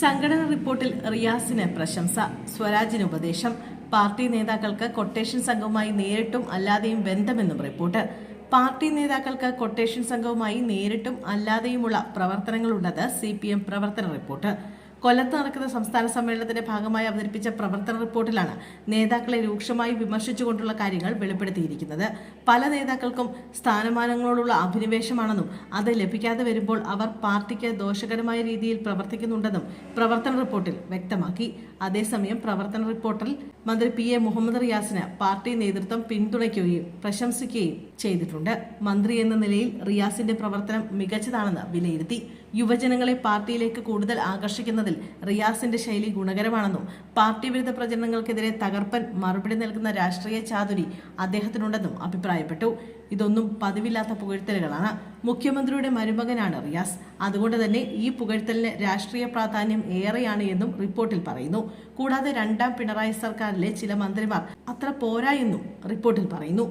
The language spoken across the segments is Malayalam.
സംഘടന റിപ്പോർട്ടിൽ റിയാസിന് പ്രശംസ, സ്വരാജിന് ഉപദേശം. പാർട്ടി നേതാക്കൾക്ക് കൊട്ടേഷൻ സംഘവുമായി നേരിട്ടും അല്ലാതെയും ബന്ധമെന്നും റിപ്പോർട്ട്. പാർട്ടി നേതാക്കൾക്ക് കൊട്ടേഷൻ സംഘവുമായി നേരിട്ടും അല്ലാതെയുമുള്ള പ്രവർത്തനങ്ങളുള്ളത് CPM പ്രവർത്തന റിപ്പോർട്ട്. കൊല്ലത്ത് നടക്കുന്ന സംസ്ഥാന സമ്മേളനത്തിന്റെ ഭാഗമായി അവതരിപ്പിച്ച പ്രവർത്തന റിപ്പോർട്ടിലാണ് നേതാക്കളെ രൂക്ഷമായി വിമർശിച്ചുകൊണ്ടുള്ള കാര്യങ്ങൾ വെളിപ്പെടുത്തിയിരിക്കുന്നത്. പല നേതാക്കൾക്കും സ്ഥാനമാനങ്ങളോടുള്ള അഭിനിവേശമാണെന്നും അത് ലഭിക്കാതെ വരുമ്പോൾ അവർ പാർട്ടിക്ക് ദോഷകരമായ രീതിയിൽ പ്രവർത്തിക്കുന്നുണ്ടെന്നും പ്രവർത്തന റിപ്പോർട്ടിൽ വ്യക്തമാക്കി. അതേസമയം പ്രവർത്തന റിപ്പോർട്ടിൽ മന്ത്രി PA മുഹമ്മദ് റിയാസിന് പാർട്ടി നേതൃത്വം പിന്തുണയ്ക്കുകയും പ്രശംസിക്കുകയും ചെയ്തിട്ടുണ്ട്. മന്ത്രി എന്ന നിലയിൽ റിയാസിന്റെ പ്രവർത്തനം മികച്ചതാണെന്ന് വിലയിരുത്തി. യുവജനങ്ങളെ പാർട്ടിയിലേക്ക് കൂടുതൽ ആകർഷിക്കുന്നതിൽ റിയാസിന്റെ ശൈലി ഗുണകരമാണെന്നും പാർട്ടി വിരുദ്ധ പ്രചരണങ്ങൾക്കെതിരെ തകർപ്പൻ മറുപടി നൽകുന്ന രാഷ്ട്രീയ ചാതുരി അദ്ദേഹത്തിനുണ്ടെന്നും അഭിപ്രായപ്പെട്ടു. ഇതൊന്നും പതിവില്ലാത്ത പുകഴ്ത്തലുകളാണ്. മുഖ്യമന്ത്രിയുടെ മരുമകനാണ് റിയാസ്. അതുകൊണ്ട് തന്നെ ഈ പുകഴ്ത്തലിന് രാഷ്ട്രീയ പ്രാധാന്യം ഏറെയാണ് എന്നും റിപ്പോർട്ടിൽ പറയുന്നു. കൂടാതെ രണ്ടാം പിണറായി സർക്കാരിലെ ചില മന്ത്രിമാർ അത്ര പോരാ എന്നും റിപ്പോർട്ടിൽ പറയുന്നു.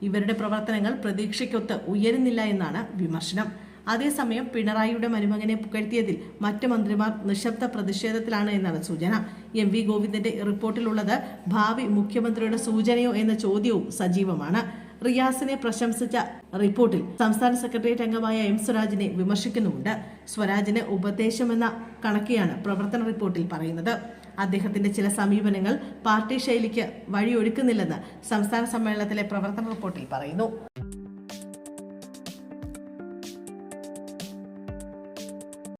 ഇവരുടെ പ്രവർത്തനങ്ങൾ പ്രതീക്ഷയ്ക്കൊത്ത് ഉയരുന്നില്ല എന്നാണ് വിമർശനം. അതേസമയം പിണറായിയുടെ മരുമകനെ പുകഴ്ത്തിയതിൽ മറ്റ് മന്ത്രിമാർ നിശബ്ദ പ്രതിഷേധത്തിലാണ് എന്നാണ് സൂചന. MV ഗോവിന്ദന്റെ റിപ്പോർട്ടിലുള്ളത് ഭാവി മുഖ്യമന്ത്രിയുടെ സൂചനയോ എന്ന ചോദ്യവും സജീവമാണ്. റിയാസിനെ പ്രശംസിച്ച റിപ്പോർട്ടിൽ സംസ്ഥാന സെക്രട്ടേറിയറ്റ് അംഗമായ M സ്വരാജിനെ വിമർശിക്കുന്നുമുണ്ട്. സ്വരാജിന് ഉപദേശമെന്ന കണക്കെയാണ് പ്രവർത്തന റിപ്പോർട്ടിൽ പറയുന്നത്. അദ്ദേഹത്തിന്റെ ചില സമീപനങ്ങൾ പാർട്ടി ശൈലിക്ക് വഴിയൊരുക്കുന്നില്ലെന്ന് സംസ്ഥാന സമ്മേളനത്തിലെ പ്രവർത്തന റിപ്പോർട്ടിൽ പറയുന്നു.